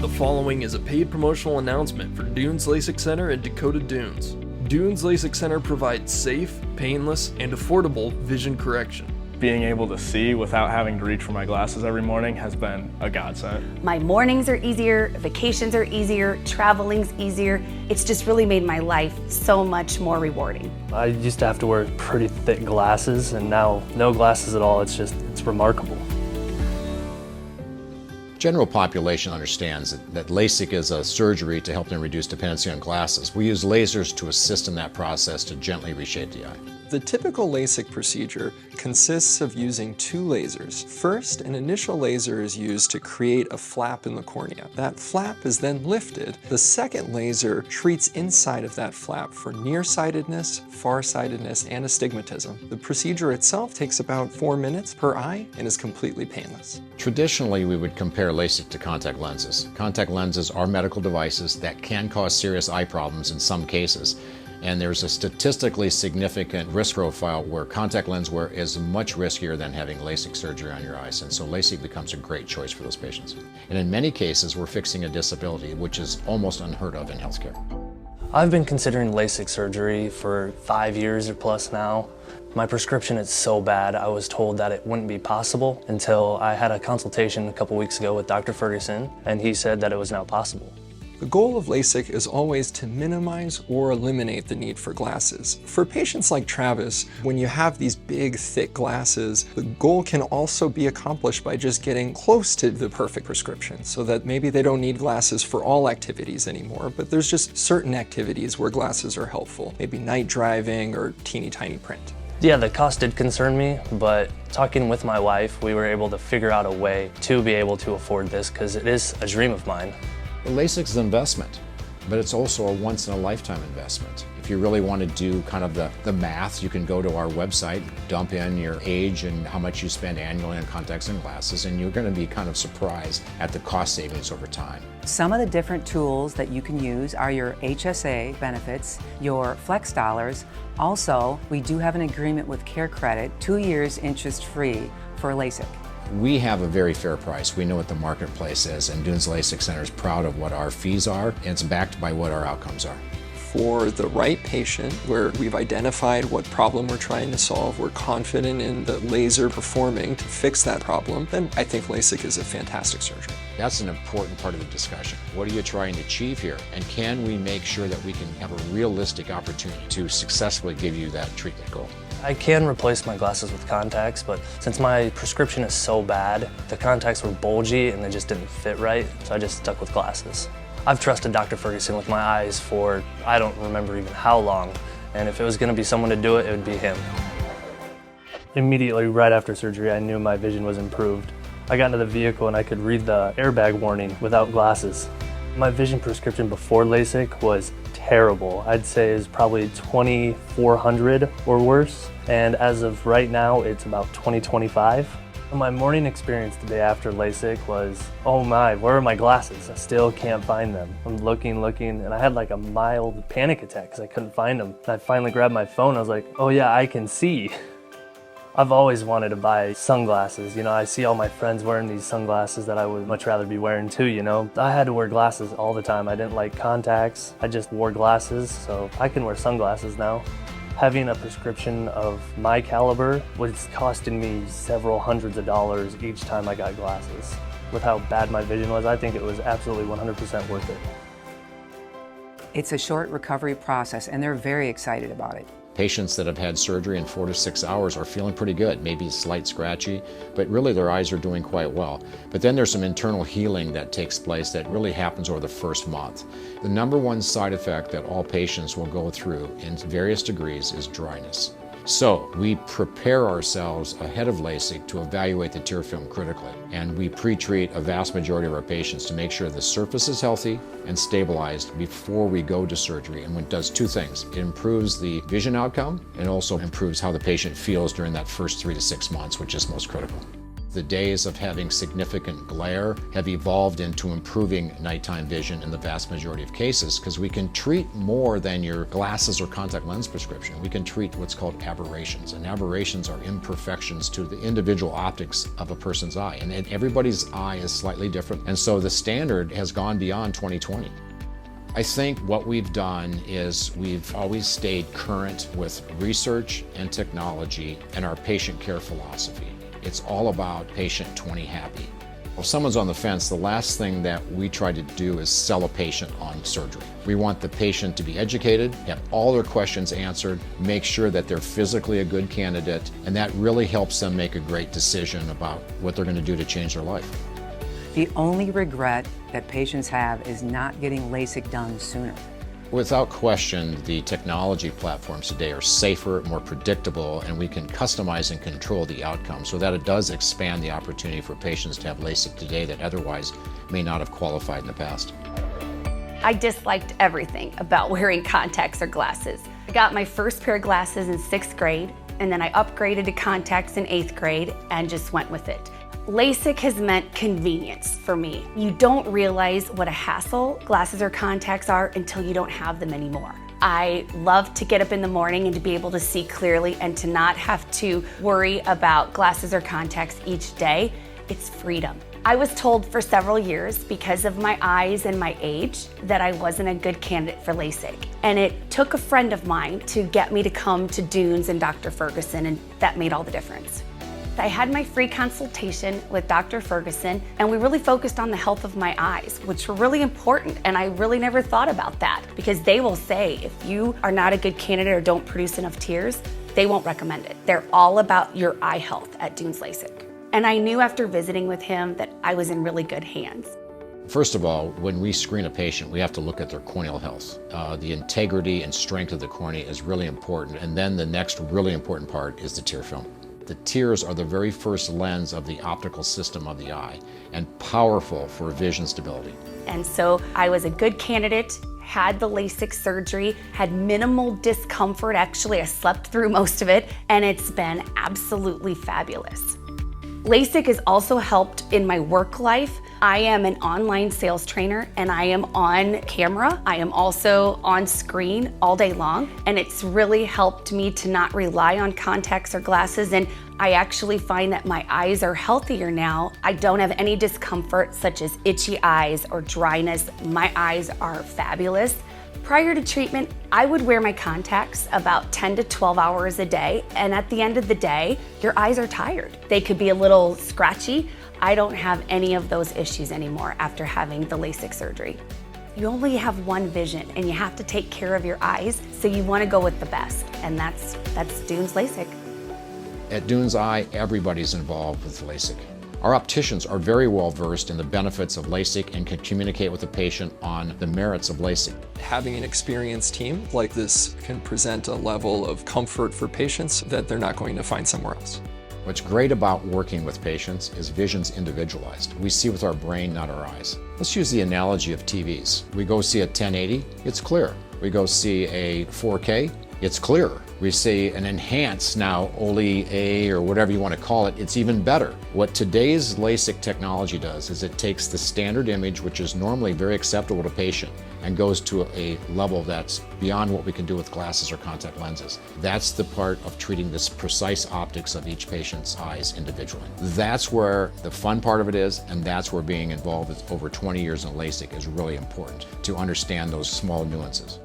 The following is a paid promotional announcement for Dunes LASIK Center in Dakota Dunes. Dunes LASIK Center provides safe, painless, and affordable vision correction. Being able to see without having to reach for my glasses every morning has been a godsend. My mornings are easier, vacations are easier, traveling's easier. It's just really made my life so much more rewarding. I used to have to wear pretty thick glasses, and now no glasses at all. It's remarkable. General population understands that LASIK is a surgery to help them reduce dependency on glasses. We use lasers to assist in that process to gently reshape the eye. The typical LASIK procedure consists of using two lasers. First, an initial laser is used to create a flap in the cornea. That flap is then lifted. The second laser treats inside of that flap for nearsightedness, farsightedness, and astigmatism. The procedure itself takes about 4 minutes per eye and is completely painless. Traditionally, we would compare LASIK to contact lenses. Contact lenses are medical devices that can cause serious eye problems in some cases. And there's a statistically significant risk profile where contact lens wear is much riskier than having LASIK surgery on your eyes. And so LASIK becomes a great choice for those patients. And in many cases, we're fixing a disability, which is almost unheard of in healthcare. I've been considering LASIK surgery for 5 years or plus now. My prescription is so bad, I was told that it wouldn't be possible until I had a consultation a couple weeks ago with Dr. Ferguson, and he said that it was now possible. The goal of LASIK is always to minimize or eliminate the need for glasses. For patients like Travis, when you have these big, thick glasses, the goal can also be accomplished by just getting close to the perfect prescription, so that maybe they don't need glasses for all activities anymore, but there's just certain activities where glasses are helpful, maybe night driving or teeny tiny print. Yeah, the cost did concern me, but talking with my wife, we were able to figure out a way to be able to afford this because it is a dream of mine. LASIK is an investment, but it's also a once-in-a-lifetime investment. If you really want to do kind of the math, you can go to our website, dump in your age and how much you spend annually on contacts and glasses, and you're going to be kind of surprised at the cost savings over time. Some of the different tools that you can use are your HSA benefits, your Flex dollars. Also, we do have an agreement with Care Credit, 2 years interest-free for LASIK. We have a very fair price. We know what the marketplace is, and Dunes LASIK Center is proud of what our fees are, and it's backed by what our outcomes are. For the right patient, where we've identified what problem we're trying to solve, we're confident in the laser performing to fix that problem, then I think LASIK is a fantastic surgery. That's an important part of the discussion. What are you trying to achieve here? And can we make sure that we can have a realistic opportunity to successfully give you that treatment goal? I can replace my glasses with contacts, but since my prescription is so bad, the contacts were bulgy and they just didn't fit right, so I just stuck with glasses. I've trusted Dr. Ferguson with my eyes for I don't remember even how long, and if it was going to be someone to do it, it would be him. Immediately right after surgery, I knew my vision was improved. I got into the vehicle and I could read the airbag warning without glasses. My vision prescription before LASIK was terrible. I'd say it's probably 2,400 or worse, and as of right now, it's about 2025. My morning experience the day after LASIK was, oh my, where are my glasses? I still can't find them. I'm looking, and I had like a mild panic attack because I couldn't find them. And I finally grabbed my phone, I was like, oh yeah, I can see. I've always wanted to buy sunglasses. You know, I see all my friends wearing these sunglasses that I would much rather be wearing too, you know. I had to wear glasses all the time. I didn't like contacts. I just wore glasses, so I can wear sunglasses now. Having a prescription of my caliber was costing me several hundreds of dollars each time I got glasses. With how bad my vision was, I think it was absolutely 100% worth it. It's a short recovery process, and they're very excited about it. Patients that have had surgery in 4 to 6 hours are feeling pretty good, maybe slight scratchy, but really their eyes are doing quite well. But then there's some internal healing that takes place that really happens over the first month. The number one side effect that all patients will go through in various degrees is dryness. So we prepare ourselves ahead of LASIK to evaluate the tear film critically, and we pre-treat a vast majority of our patients to make sure the surface is healthy and stabilized before we go to surgery. And it does two things. It improves the vision outcome and also improves how the patient feels during that first 3 to 6 months, which is most critical. The days of having significant glare have evolved into improving nighttime vision in the vast majority of cases because we can treat more than your glasses or contact lens prescription. We can treat what's called aberrations, and aberrations are imperfections to the individual optics of a person's eye, and everybody's eye is slightly different, and so the standard has gone beyond 20/20. I think what we've done is we've always stayed current with research and technology and our patient care philosophy. It's all about patient 20 happy. If someone's on the fence, the last thing that we try to do is sell a patient on surgery. We want the patient to be educated, have all their questions answered, make sure that they're physically a good candidate, and that really helps them make a great decision about what they're going to do to change their life. The only regret that patients have is not getting LASIK done sooner. Without question, the technology platforms today are safer, more predictable, and we can customize and control the outcome so that it does expand the opportunity for patients to have LASIK today that otherwise may not have qualified in the past. I disliked everything about wearing contacts or glasses. I got my first pair of glasses in 6th grade, and then I upgraded to contacts in 8th grade and just went with it. LASIK has meant convenience for me. You don't realize what a hassle glasses or contacts are until you don't have them anymore. I love to get up in the morning and to be able to see clearly and to not have to worry about glasses or contacts each day. It's freedom. I was told for several years, because of my eyes and my age, that I wasn't a good candidate for LASIK. And it took a friend of mine to get me to come to Dunes and Dr. Ferguson, and that made all the difference. I had my free consultation with Dr. Ferguson, and we really focused on the health of my eyes, which were really important, and I really never thought about that because they will say if you are not a good candidate or don't produce enough tears, they won't recommend it. They're all about your eye health at Dunes LASIK. And I knew after visiting with him that I was in really good hands. First of all, when we screen a patient, we have to look at their corneal health. The integrity and strength of the cornea is really important, and then the next really important part is the tear film. The tears are the very first lens of the optical system of the eye and powerful for vision stability. And so I was a good candidate, had the LASIK surgery, had minimal discomfort. Actually, I slept through most of it, and it's been absolutely fabulous. LASIK has also helped in my work life. I am an online sales trainer and I am on camera. I am also on screen all day long, and it's really helped me to not rely on contacts or glasses, and I actually find that my eyes are healthier now. I don't have any discomfort such as itchy eyes or dryness. My eyes are fabulous. Prior to treatment, I would wear my contacts about 10 to 12 hours a day, and at the end of the day, your eyes are tired. They could be a little scratchy. I don't have any of those issues anymore after having the LASIK surgery. You only have one vision, and you have to take care of your eyes, so you want to go with the best, and that's Dunes LASIK. At Dunes Eye, everybody's involved with LASIK. Our opticians are very well versed in the benefits of LASIK and can communicate with the patient on the merits of LASIK. Having an experienced team like this can present a level of comfort for patients that they're not going to find somewhere else. What's great about working with patients is vision's individualized. We see with our brain, not our eyes. Let's use the analogy of TVs. We go see a 1080, it's clear. We go see a 4K, it's clearer. We see an enhanced now, OLED or whatever you want to call it, it's even better. What today's LASIK technology does is it takes the standard image, which is normally very acceptable to patient, and goes to a level that's beyond what we can do with glasses or contact lenses. That's the part of treating this precise optics of each patient's eyes individually. That's where the fun part of it is, and that's where being involved with over 20 years in LASIK is really important, to understand those small nuances.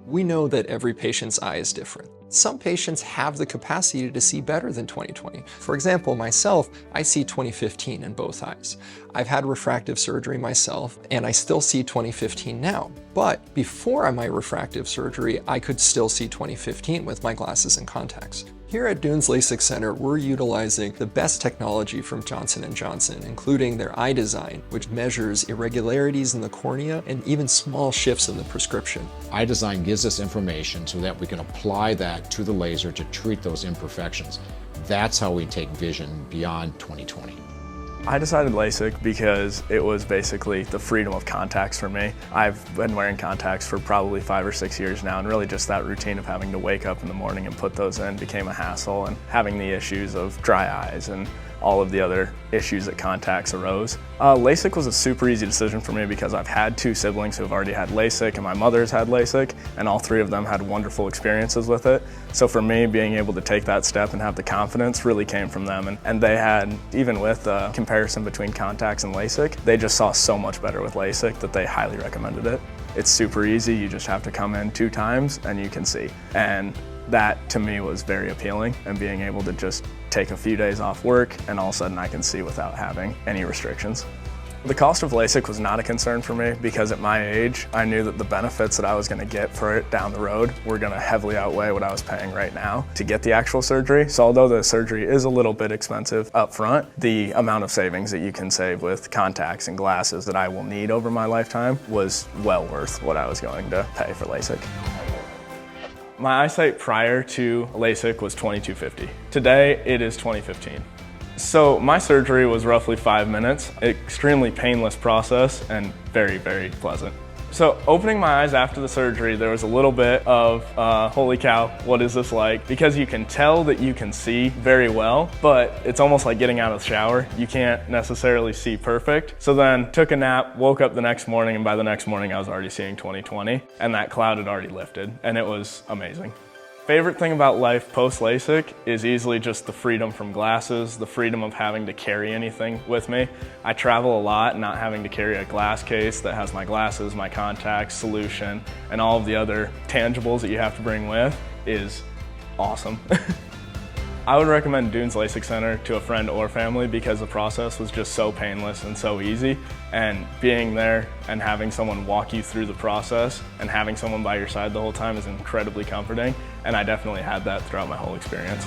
We know that every patient's eye is different. Some patients have the capacity to see better than 20/20. For example, myself, I see 20/15 in both eyes. I've had refractive surgery myself, and I still see 20/15 now. But before my refractive surgery, I could still see 20/15 with my glasses and contacts. Here at Dunes LASIK Center, we're utilizing the best technology from Johnson & Johnson, including their eye design, which measures irregularities in the cornea and even small shifts in the prescription. Eye design gives us information so that we can apply that to the laser to treat those imperfections. That's how we take vision beyond 20/20. I decided LASIK because it was basically the freedom of contacts for me. I've been wearing contacts for probably 5 or 6 years now, and really just that routine of having to wake up in the morning and put those in became a hassle, and having the issues of dry eyes and all of the other issues that contacts arose. LASIK was a super easy decision for me because I've had 2 siblings who have already had LASIK, and my mother's had LASIK, and all 3 of them had wonderful experiences with it. So for me, being able to take that step and have the confidence really came from them. And they had, even with the comparison between contacts and LASIK, they just saw so much better with LASIK that they highly recommended it. It's super easy, you just have to come in 2 times and you can see. And that to me was very appealing, and being able to just take a few days off work and all of a sudden I can see without having any restrictions. The cost of LASIK was not a concern for me because at my age, I knew that the benefits that I was going to get for it down the road were going to heavily outweigh what I was paying right now to get the actual surgery. So although the surgery is a little bit expensive up front, the amount of savings that you can save with contacts and glasses that I will need over my lifetime was well worth what I was going to pay for LASIK. My eyesight prior to LASIK was 2250. Today, it is 2015. So my surgery was roughly 5 minutes, extremely painless process and very, very pleasant. So opening my eyes after the surgery, there was a little bit of, holy cow, what is this like? Because you can tell that you can see very well, but it's almost like getting out of the shower. You can't necessarily see perfect. So then took a nap, woke up the next morning, and by the next morning I was already seeing 20/20, and that cloud had already lifted, and it was amazing. Favorite thing about life post-LASIK is easily just the freedom from glasses, the freedom of having to carry anything with me. I travel a lot, not having to carry a glass case that has my glasses, my contacts, solution, and all of the other tangibles that you have to bring with is awesome. I would recommend Dunes LASIK Center to a friend or family because the process was just so painless and so easy, and being there and having someone walk you through the process and having someone by your side the whole time is incredibly comforting, and I definitely had that throughout my whole experience.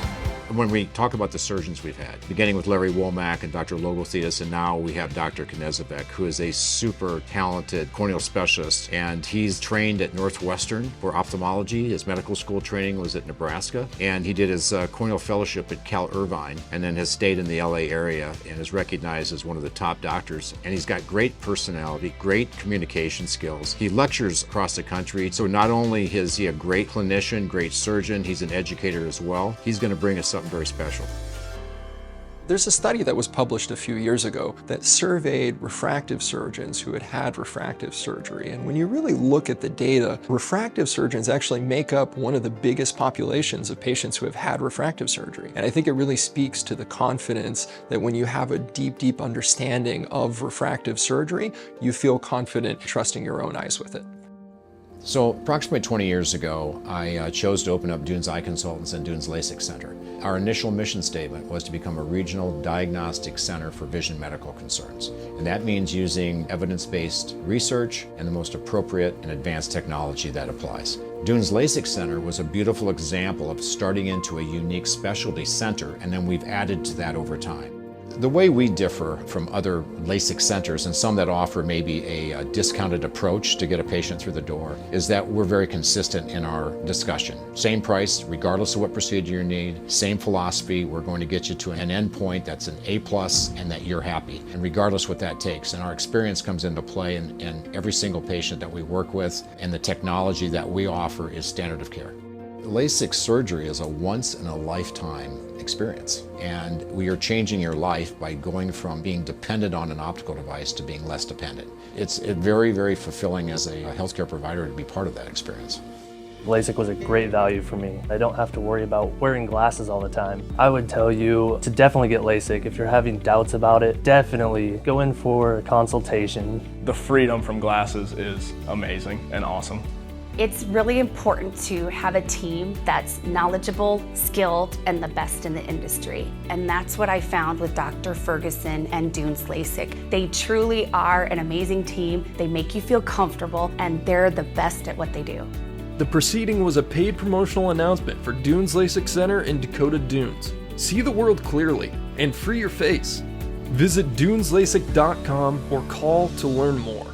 When we talk about the surgeons we've had, beginning with Larry Womack and Dr. Logothetis, and now we have Dr. Knezebek, who is a super talented corneal specialist, and he's trained at Northwestern for ophthalmology. His medical school training was at Nebraska, and he did his corneal fellowship at Cal Irvine, and then has stayed in the LA area and is recognized as one of the top doctors. And he's got great personality, great communication skills. He lectures across the country, so not only is he a great clinician, great surgeon, he's an educator as well. He's going to bring us something very special. There's a study that was published a few years ago that surveyed refractive surgeons who had had refractive surgery. And when you really look at the data, refractive surgeons actually make up one of the biggest populations of patients who have had refractive surgery. And I think it really speaks to the confidence that when you have a deep, deep understanding of refractive surgery, you feel confident trusting your own eyes with it. So approximately 20 years ago, I chose to open up Dunes Eye Consultants and Dunes LASIK Center. Our initial mission statement was to become a regional diagnostic center for vision medical concerns. And that means using evidence-based research and the most appropriate and advanced technology that applies. Dunes LASIK Center was a beautiful example of starting into a unique specialty center, and then we've added to that over time. The way we differ from other LASIK centers, and some that offer maybe a discounted approach to get a patient through the door, is that we're very consistent in our discussion. Same price, regardless of what procedure you need, same philosophy. We're going to get you to an endpoint that's an A+, and that you're happy, and regardless what that takes. And our experience comes into play in every single patient that we work with, and the technology that we offer is standard of care. LASIK surgery is a once-in-a-lifetime experience, and we are changing your life by going from being dependent on an optical device to being less dependent. It's very, very fulfilling as a healthcare provider to be part of that experience. LASIK was a great value for me. I don't have to worry about wearing glasses all the time. I would tell you to definitely get LASIK. If you're having doubts about it, definitely go in for a consultation. The freedom from glasses is amazing and awesome. It's really important to have a team that's knowledgeable, skilled, and the best in the industry. And that's what I found with Dr. Ferguson and Dunes LASIK. They truly are an amazing team. They make you feel comfortable, and they're the best at what they do. The proceeding was a paid promotional announcement for Dunes LASIK Center in Dakota Dunes. See the world clearly and free your face. Visit duneslasik.com or call to learn more.